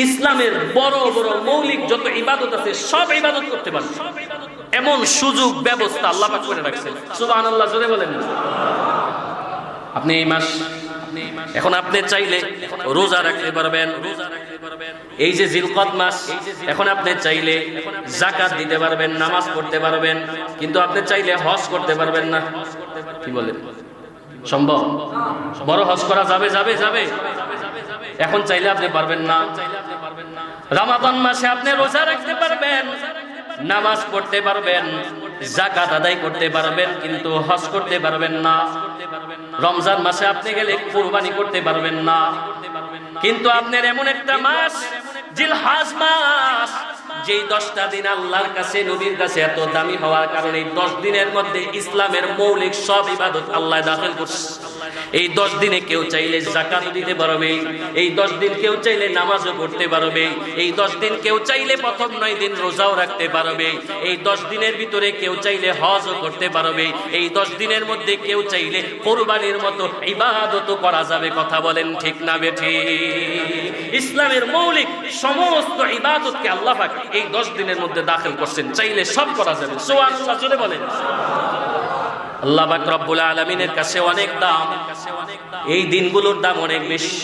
ইসলামের বড় বড় মৌলিক যত ইবাদত আছে সব ইবাদত করতে পারবে, এমন সুযোগ ব্যবস্থা আল্লাহ পাক করে রাখছেন। সুবহানাল্লাহ জোরে বলেন। আপনি এই মাস, এখন আপনি চাইলে রোজা রাখতে পারবেন। এই যে জিলকদ মাস, এখন আপনি চাইলে যাকাত দিতে পারবেন, নামাজ পড়তে পারবেন, কিন্তু আপনি চাইলে হজ করতে পারবেন না। কি বলেন? সম্ভব? বড় হজ করা যাবে যাবে যাবে, এখন চাইলে আপনি পারবেন না। রমাদান মাসে আপনি রোজা রাখতে পারবেন, নামাজ পড়তে পারবেন, যাকাত আদায় করতে পারবেন, কিন্তু হজ করতে পারবেন না। রমজান মাসে আপনি গেলে কুরবানি করতে পারবেন না। কিন্তু আপনার এমন একটা মাস জিলহজ মাস, যেই 10টা দিন আল্লাহর কাছে নবীর কাছে এত দামি হওয়ার কারণে 10 দিনের মধ্যে ইসলামের মৌলিক সব ইবাদত আল্লাহ দাখিল করছে। এই 10 দিনে কেউ চাইলে যাকাত দিতে পারবে, এই 10 দিন কেউ চাইলে নামাজও পড়তে পারবে, এই 10 দিন কেউ চাইলে প্রথম 9 দিন রোজাও রাখতে পারবে, এই 10 দিনের ভিতরে কেউ চাইলে হজও করতে পারবে, এই 10 দিনের মধ্যে কেউ চাইলে কুরবানির মতো ইবাদতও করা যাবে। কথা বলেন ঠিক না বেঠিক? ইসলামের মৌলিক সমস্ত ইবাদতকে আল্লাহ পাক এই 10 দিনের মধ্যে দাখিল করছেন, চাইলে সব করা যাবে। সুবহানাল্লাহ জোরে বলেন। আল্লাহ পাক রব্বুল আলামিনের কাছে অনেক দাম, এই দিনগুলোর দাম অনেক বেশি।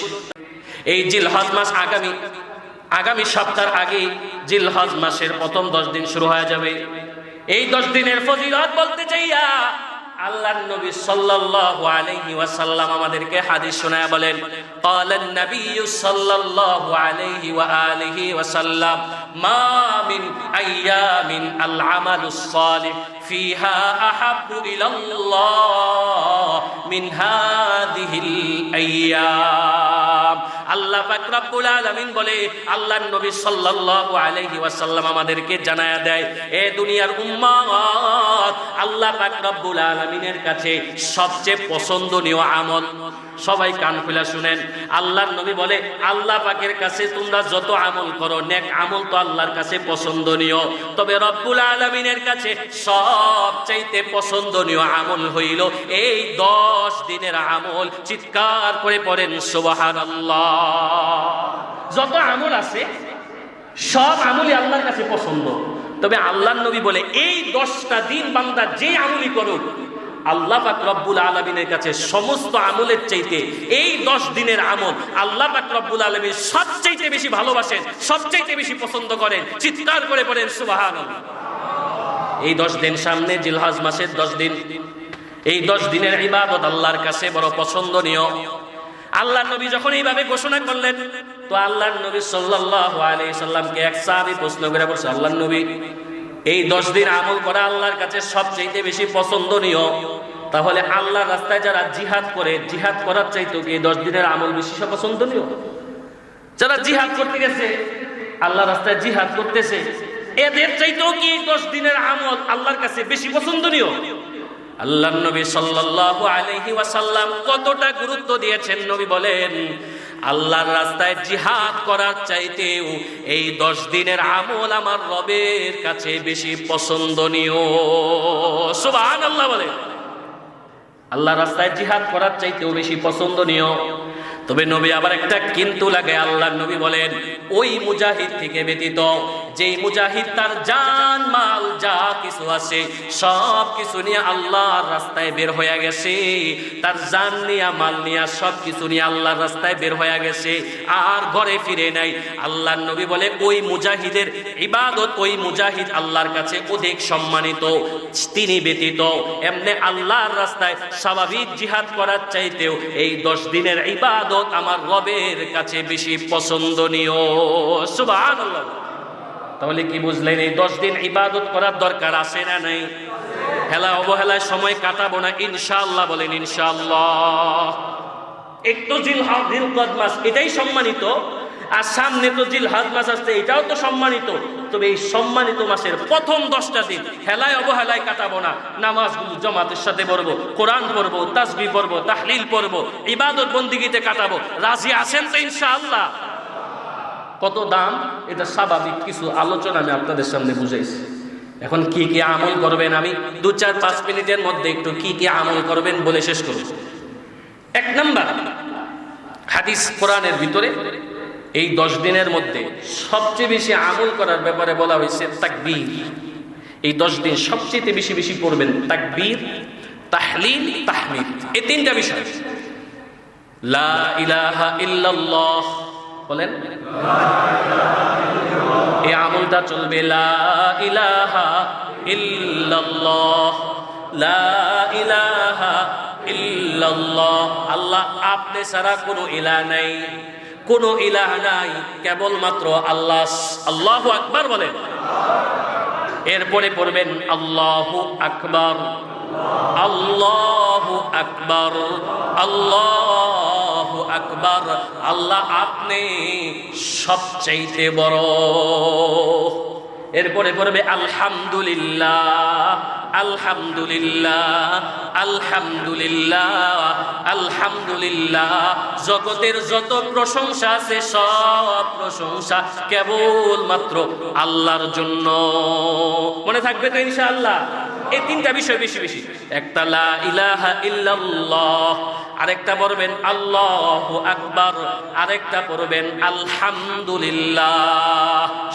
এই জিলহজ মাস আগামী সপ্তাহের আগে জিলহজ মাসের প্রথম 10 দিন শুরু হয়ে যাবে। এই 10 দিনের ফজিলত বলতে চাইয়া আল্লাহর নবী সাল্লাল্লাহু আলাইহি ওয়াসাল্লাম আমাদেরকে হাদিস শোনায় বলেন, ক্বালান নাবিয়্যু সাল্লাল্লাহু আলাইহি ওয়া আলিহি ওয়াসাল্লাম, মা মিন আইয়ামিন আল আমালুস সালিহ ফিহা আহাব্বু ইলাল্লাহ মিন হাযিহিল আইয়াম। আল্লাহ পাক রব্বুল আলামিন বলে, আল্লাহর নবী সাল্লাল্লাহু আলাইহি ওয়াসাল্লাম আমাদেরকে জানায়া দেয়, এ দুনিয়ার উম্মত, আল্লাহ পাক রব্বুল আলামিনের কাছে সবচেয়ে পছন্দনীয় আমল, সবাই কান খুলে শুনেন, আল্লাহর নবী বলে আল্লাহ পাকের কাছে তোমরা যত আমল করো নেক আমল তো আল্লাহর কাছে পছন্দনীয়, তবে রব্বুল আলামিনের কাছে সবচাইতে পছন্দনীয় আমল হইল এই 10 দিনের আমল। চিৎকার করে পড়েন সুবহানাল্লাহ। যত আমল আছে সব আমলই আল্লাহর কাছে পছন্দ, তবে আল্লাহর নবী বলে এই 10টা দিন বান্দা যে আমলই করুক, আল্লাহ পাক রব্বুল আলামিনের কাছে সমস্ত আমলের চাইতে এই 10 দিনের আমল আল্লাহ পাক রব্বুল আলামিন সবচাইতে বেশি ভালোবাসেন, সবচাইতে বেশি পছন্দ করেন। চিৎকার করে পড়েন সুবহানাল্লাহ। এই 10 দিন সামনে জিলহজ মাসের 10 দিন, এই 10 দিনের ইবাদত আল্লাহর কাছে বড় পছন্দনীয়। আল্লাহর নবী যখন এইভাবে ঘোষণা করলেন, তো আল্লাহর নবী সাল্লাল্লাহু আলাইহি সাল্লামকে এক সাহাবী প্রশ্ন করে বলছে, আল্লাহর নবী, এই 10 দিন আমল করা আল্লাহর কাছে সবচেয়ে বেশি পছন্দনীয়, তাহলে আল্লাহর রাস্তায় যারা জিহাদ করে, জিহাদ করার চাইতে কি এই 10 দিনের আমল বেশি পছন্দনীয়? যারা জিহাদ করতে গেছে, আল্লাহর রাস্তায় জিহাদ করতেছে, এদের চাইতেও কি এই 10 দিনের আমল আল্লাহর কাছে বেশি পছন্দনীয়? আল্লাহর নবী সাল্লাল্লাহু আলাইহি ওয়াসাল্লাম কতটা গুরুত্ব দিয়েছেন। নবী বলেন, আল্লাহর রাস্তায় জিহাদ করার চাইতেও এই 10 দিনের আমল আমার রবের কাছে বেশি পছন্দনীয়। সুবহানাল্লাহ বলে, আল্লাহর রাস্তায় জিহাদ করার চাইতেও বেশি পছন্দনীয়। তবে নবী আবার একটা কিন্তু লাগে। আল্লাহর নবী বলেন, ওই মুজাহিদ থেকে ব্যতীত যেই মুজাহিদ তার জান মাল যা কিছু আছে সব কিছু নিয়ে আল্লাহর রাস্তায় বের হয়ে গেছে, তার জান নিয়া মাল নিয়া সব কিছু নিয়ে আল্লাহর রাস্তায় বের হয়ে গেছে, আর ঘরে ফিরে নাই, আল্লাহর নবী বলে ওই মুজাহিদের ইবাদত, ওই মুজাহিদ আল্লাহর কাছে অধিক সম্মানিত। তিনি ব্যতীত এমনি আল্লাহর রাস্তায় স্বাভাবিক জিহাদ করার চাইতেও এই 10 দিনের ইবাদত আমার রবের কাছে বেশি পছন্দনীয়। সুবহানাল্লাহ। তাহলে কি বুঝলেন, এই 10 দিন ইবাদত করার দরকার আছে না নাই? হেলা অবহেলায় সময় কাটাবো না ইনশাআল্লাহ। বলেন ইনশাআল্লাহ। একটু জিলহজ মাস এটাই সম্মানিত, আর সামনে তো জিলহজ মাস আসছে, এটাও তো সম্মানিত। তবে এই সম্মানিত মাসের প্রথম 10টা দিন হেলায় অবহেলায় কাটাবো না। নামাজগুলো জামাতের সাথে পড়বো, কোরআন পড়বো, তাসবিহ পড়বো, তাহলিল পড়বো, ইবাদত বন্দিগিতে কাটাবো। রাজি আছেন তো ইনশাআল্লাহ? কত দাম এটা স্বাভাবিক কিছু আলোচনা আমি আপনাদের সামনে বুঝাইছি। এখন কি কি আমল করবেন আমি 2-4-5 মিনিটের মধ্যে একটু কি কি আমল করবেন বলে শেষ করব। 1 নাম্বার হাদিস কোরআনের ভিতরে এই 10 দিনের মধ্যে সবচেয়ে বেশি আমল করার ব্যাপারে বলা হয়েছে তাকবীর। এই 10 দিন সবচেয়ে বেশি বেশি পড়বেন তাকবীর, তাহলিল, তাহমিদ, এই 3টা বিষয়। লা ইলাহা ইল্লাল্লাহ বলেন, এই আমলটা চলবে লা ইলাহা ইল্লাল্লাহ, লা ইলাহা ইল্লাল্লাহ। আল্লাহ আপনি ছাড়া কোনো ইলাহ নাই, কোনো ইলাহ নাই, কেবলমাত্র আল্লাহ। আল্লাহু আকবার বলেন। এরপরে পড়বেন আল্লাহু আকবার, আল্লাহু আকবার, আল্লাহু আকবার। আল্লাহ আপনি সবচাইতে বড়। এরপরে পড়বে আলহামদুলিল্লাহ, আলহামদুলিল্লাহ, আলহামদুলিল্লাহ, আলহামদুলিল্লাহ। জগতের যত প্রশংসা আছে সব প্রশংসা কেবলমাত্র আল্লাহর জন্য। মনে থাকবে তো ইনশাআল্লাহ? এই 3টা বিষয় বেশি বেশি। একটা লা ইলাহা ইল্লাল্লাহ, আরেকটা পড়বেন আল্লাহু আকবার, আরেকটা পড়বেন আলহামদুলিল্লাহ।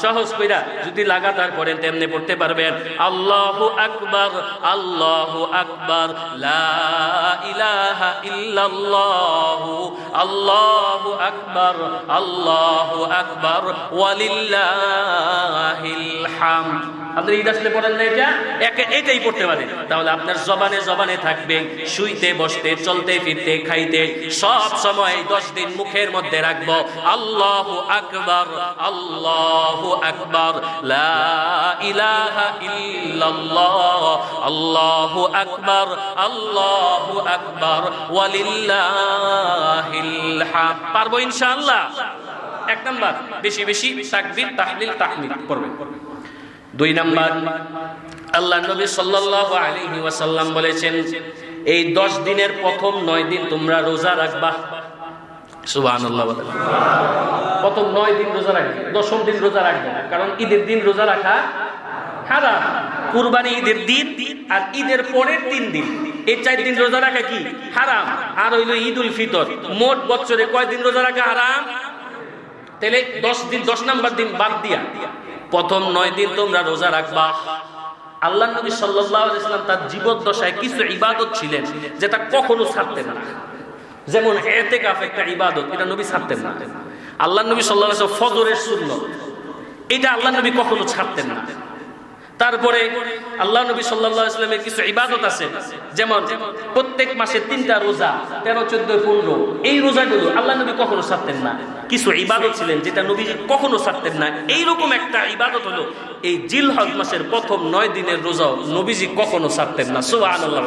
সহজ কইরা যদি লাগাতার পড়েন তেমনি পড়তে পারবেন। আল্লাহু আকবার, আল্লাহু আকবার, লা ইলাহা ইল্লাল্লাহু, আল্লাহু আকবার, আল্লাহু আকবার, ওয়ালিল্লাহিল হামদ। আপনি ঈদ আসলে পড়েন না এটা, এটাই পড়তে পারেন, তাহলে আপনার জবানে জবানে থাকবে। শুইতে বসতে চলতে ফিরতে খাইতে সব সময় 10 দিন মুখের মধ্যে রাখবো আল্লাহু আকবার, আল্লাহু আকবার, লা ইলাহা ইল্লাল্লাহ, আল্লাহু আকবার, আল্লাহু আকবার, ওয়ালিল্লাহিল হামদ। পারবো ইনশাআল্লাহ। 1 নাম্বার, বেশি বেশি তাকবীর তাহলিল তাহমিদ করবেন। 2 নাম্বার, আল্লাহ নবী সাল্লাল্লাহু আলাইহি ওয়াসাল্লাম বলেছেন, এই 10 দিনের প্রথম 9 দিন তোমরা রোজা রাখবা। সুবহানাল্লাহ বলেন। প্রথম 9 দিন রোজা রাখবে, 10ম দিন রোজা রাখবে না, কারণ ঈদের দিন রোজা রাখা হারাম। কুরবানি ঈদের দিন আর ঈদের পরের 3 দিন, এই 4 দিন রোজা রাখা কি হারাম। আর হইল ঈদুল ফিতর। মোট বছরে কয় দিন রোজা রাখা হারাম? তাহলে 10 দিন, 10 নাম্বার দিন বাদ দিয়া প্রথম 9 দিন তোমরা রোজা রাখবা। আল্লাহ নবী সাল্লাল্লাহু আলাইহি ওয়াসাল্লাম তার জীবদ্দশায় কিছু ইবাদত ছিলেন যেটা কখনো ছাড়তেন না, যেমন ইতিকাফ একটা ইবাদত, এটা নবী ছাড়তেন না। আল্লাহ নবী সাল্লাল্লাহু আলাইহি ওয়াসাল্লাম ফজরের সুন্নাত, এটা আল্লাহ নবী কখনো ছাড়তেন না। তারপরে আল্লাহ নবী সাল্লাল্লাহু আলাইহি ওয়াসাল্লামের কিছু ইবাদত আছে, যেমন প্রত্যেক মাসে 3টা রোজা, 13, 14, 15, এই রোজাগুলো আল্লাহ নবী কখনো ছাড়তেন না। কিছু ইবাদত ছিলেন যেটা নবী কখনো ছাড়তেন না। এইরকম একটা ইবাদত হলো এই জিলহজ মাসের প্রথম 9 দিনের রোজাও নবীজি কখনো ছাড়তেন না। সুবহানাল্লাহ।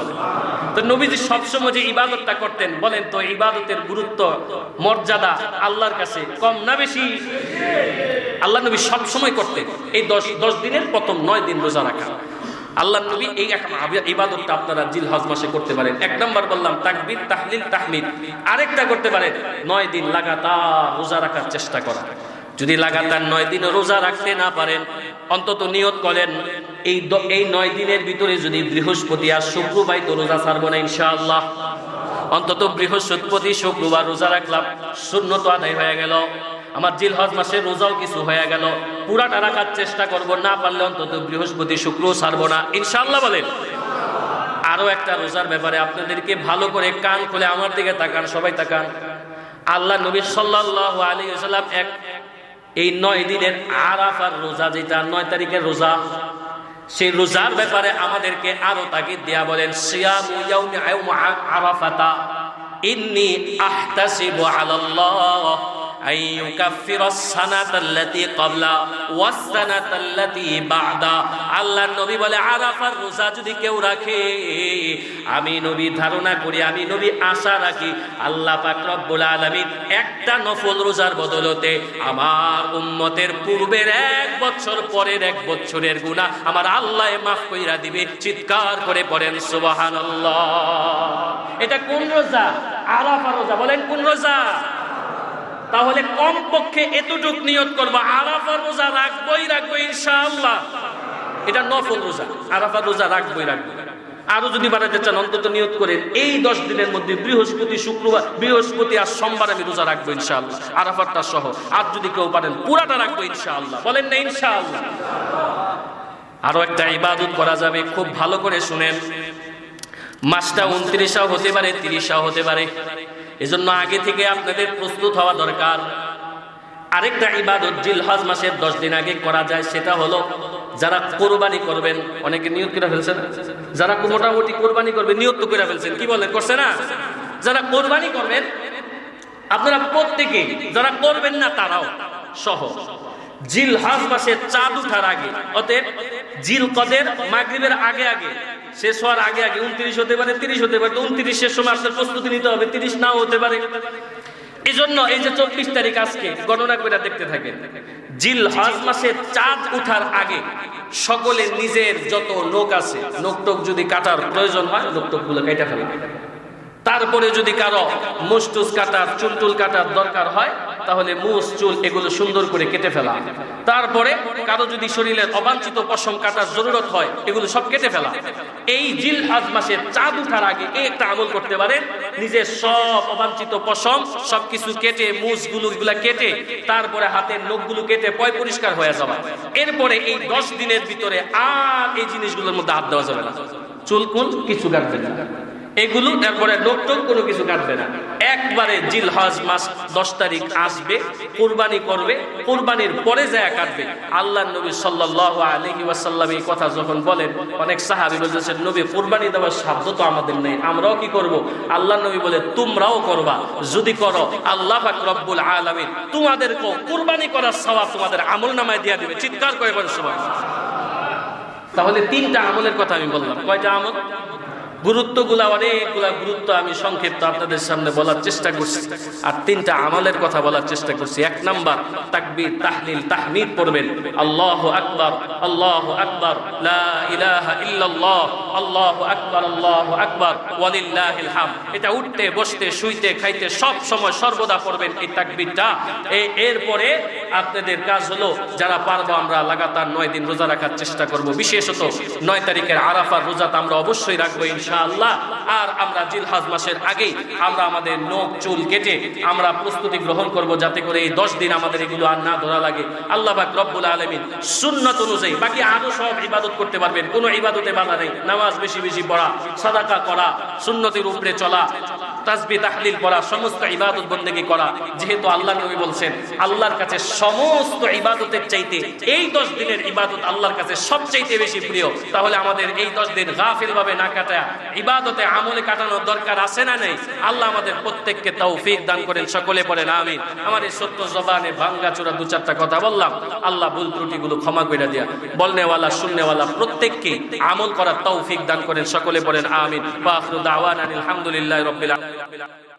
তো নবীজি সবসময় যে ইবাদতটা করতেন, বলেন তো ইবাদতের গুরুত্ব মর্যাদা আল্লাহর কাছে কম না বেশি? আল্লাহ নবী সবসময় করতেন এই 10 দিনের প্রথম 9 দিন রোজা রাখা। আল্লাহ নবী এই ইবাদতটা আপনারা জিলহজ মাসে করতে পারেন। 1 নাম্বার বললাম তাকবীর তাহলিল তাহমিদ। আরেকটা করতে পারেন 9 দিন লাগাতার রোজা রাখার চেষ্টা করা। যদি লাগাতার 9 দিন রোজা রাখতে না পারেন, অন্তত নিয়ত করেন এই 9 দিনের ভিতরে যদি বৃহস্পতি আর শুক্রবার তো রোজা ছাড়বো না ইনশাআল্লাহ। অন্তত বৃহস্পতি শুক্রবার রোজা রাখলাম, সুন্নত আদায় হয়ে গেল, আমার জিলহজ মাসের রোজাও কিছু হয়ে গেল। পুরাটা রাখার চেষ্টা করব, না পারলে অন্তত বৃহস্পতি শুক্র ছাড়বো না ইনশাআল্লাহ বলেন। আরো একটা রোজার ব্যাপারে আপনাদেরকে ভালো করে কান খুলে আমার দিকে তাকান, সবাই তাকান। আল্লাহ নবী সাল্লাল্লাহু আলাইহি ওয়াসাল্লাম এই 9 দিনের আরাফার রোজা, যেটা 9 তারিখের রোজা, সেই রোজার ব্যাপারে আমাদেরকে আরো তাকিদ দেয়া বলেন, সিয়ামু ইয়াউমি আরাফাতা ইন্নী আহতাসিবু আলাল্লাহ আন ইউকাফিরাস সানাতাল্লাতী ক্বাবলা ওয়াস সানাতাল্লাতী বা'দা। আল্লাহ নবী বলে আরাফার রোজা যদি কেউ রাখে, আমি নবী ধারণা করি, আমি নবী আশা রাখি, আল্লাহ পাক রব্বুল আলামিন একটা নফল রোজার বদলতে আমার উম্মতের পূর্বের 1 বছর পরের 1 বছরের গুনাহ আমার আল্লাহ মাফ কইরা দিবে। চিৎকার করে পড়েন সুবহানাল্লাহ। এটা কোন রোজা? আরাফা রোজা। বলেন কোন রোজা? তাহলে কমপক্ষে এতটুক নিয়ত করবো, আরাফা রোজা রাখবোই রাখবো ইনশাআল্লাহ। এটা নফল রোজা, আরাফা রোজা রাখবোই রাখবো। আরো যদি বাড়াতে চান অন্তত নিয়ত করেন এই 10 দিনের মধ্যে বৃহস্পতি শুক্রবার, বৃহস্পতি আর সোমবার আমি রোজা রাখবো ইনশাআল্লাহ, আরাফাটা সহ। আর যদি কেউ পারেন পুরাটা রাখবো ইনশাআল্লাহ। বলেন না ইনশাআল্লাহ। আরো একটা ইবাদত করা যাবে, খুব ভালো করে শুনেন। মাসটা 29 হতে পারে, 30 হতে পারে, এজন্য আগে থেকে আপনাদের প্রস্তুত হওয়া দরকার। আরেকটা ইবাদত জিলহজ মাসের 10 দিন আগে করা যায়, সেটা হলো যারা কোরবানি করবেন। অনেকে নিয়ত করে ফেলছেন, যারা মোটামুটি কোরবানি করবেন নিয়ত তো করে ফেলছেন, কি বলেন করছে না? যারা কোরবানি করবেন আপনারা প্রত্যেকে, যারা করবেন না তারাও সহ, জিলহজ মাসের চাঁদ উঠার আগে, অতএব জিলকদের মাগরিবের আগে আগে, শেষ হওয়ার আগে আগে, 29 হতে পারে, 30 হতে পারে, তো 29 শেষ সময় আপনার প্রস্তুতি নিতে হবে, 30 নাও হতে পারে। এই জন্য এই যে 24 তারিখ আজকে গণনা করে দেখতে থাকেন, জিলহজ মাসের চাঁদ উঠার আগে সকলে নিজের যত নখ আছে, নখটক যদি কাটার প্রয়োজন হয় নখটক গুলো কেটে ফেলে। তারপরে যদি কারো মুস্তুস কাটার, চুলটুল কাটার দরকার হয় তাহলে মুছ চুল এগুলো সুন্দর করে কেটে ফেলা। তারপরে কারো যদি শরীরের অবাঞ্ছিত পশম কাটার জরুরত হয় এগুলো সব কেটে ফেলা। এই জিলহজ মাসে চাঁদ উঠার আগে এই একটা আমল করতে পারেন, নিজের সব অবাঞ্ছিত পশম সবকিছু কেটে মুছগুলো এগুলা কেটে তারপরে হাতের নখগুলো কেটে পয় পরিষ্কার হয়ে যাবে। এরপরে এই 10 দিনের ভিতরে আর এই জিনিসগুলোর মধ্যে হাত দেওয়া যাবে না। চুলকুল কিছু কাটবে না, এগুলো তারপরে লোকটোক কোনো কিছু কাটবে না। একবারে জিলহজ মাস 10 তারিখ আসবে, কুরবানি করবে, কুরবানির পরে যায় কাটবে। আল্লাহর নবী সাল্লাল্লাহু আলাইহি ওয়াসাল্লাম এই কথা যখন বলেন, অনেক সাহাবী বলেছেন নবী কুরবানি দেওয়ার সাধ্য তো আমাদের নেই, আমরাও কি করব? আল্লাহর নবী বলে তোমরাও করবা, যদি করো আল্লাহ পাক রব্বুল আলামিন তোমাদেরকে কুরবানি করার সওয়াব তোমাদের আমলনামায় দিয়ে দিবে। চিৎকার করে বলেন সুবহানাল্লাহ। তাহলে 3টা আমলের কথা আমি বললাম। কয়টা আমল? গুরুত্বগুলা অনেকগুলা গুরুত্ব আমি সংক্ষিপ্ত আপনাদের সামনে বলার চেষ্টা করছি, আর 3টা আমলের কথা বলার চেষ্টা করছি। 1 নাম্বার তাকবীর, তাহলিল, তাহমিদ পড়বেন। আল্লাহু আকবার, আল্লাহু আকবার, লা ইলাহা ইল্লাল্লাহ, আল্লাহু আকবার, আল্লাহু আকবার, ওয়ালিল্লাহিল হামদ। এটা উঠতে বসতে শুইতে খাইতে সব সময় সর্বদা পড়বেন এই তাকবীরটা। এরপরে আপনাদের কাজ হলো, যারা পারবো আমরা লাগাতার 9 দিন রোজা রাখার চেষ্টা করব। বিশেষত 9 তারিখের আরাফার রোজাটা আমরা অবশ্যই রাখবো ইনশাআল্লাহ। আর আমরা জিলহজ মাসের আগেই আমরা আমাদের নখ চুল কেটে আমরা প্রস্তুতি গ্রহণ করব, যাতে করে এই 10 দিন আমাদের এগুলো আর না ধরা লাগে। আল্লাহ পাক রব্বুল আলামিন সুন্নাত অনুযায়ী বাকি আরো সব ইবাদত করতে পারবেন, কোনো ইবাদতে বাধা নেই। নামাজ বেশি বেশি পড়া, সাদাকা করা, সুন্নতের উপরে চলা, তাসবিহ তাহলিল করা, সমস্ত ইবাদত বন্দেগী করা। যেহেতু আল্লাহ নবী বলছেন আল্লাহর কাছে সমস্ত ইবাদতের চাইতে এই 10 দিনের ইবাদত আল্লাহর কাছে সবচাইতে বেশি প্রিয়, তাহলে আমাদের এই 10 দিন গাফিল ভাবে না কাটা ইবাদতে আমলে কাটানোর দরকার আছে না নেই? আল্লাহ আমাদের প্রত্যেককে তৌফিক দান করেন, সকলে পড়েন আমিন। আমার এই সত্য জবানে ভাঙ্গাচোরা 2-4টা কথা বললাম, আল্লাহ ভুল ত্রুটিগুলো ক্ষমা করে দিয়া বলনেওয়ালা শুননেওয়ালা প্রত্যেককে আমল করার তৌফিক দান করেন, সকলে পড়েন আমিন। ওয়া আখিরু দাওয়ানা আলহামদুলিল্লাহি রাব্বিল আলামিন।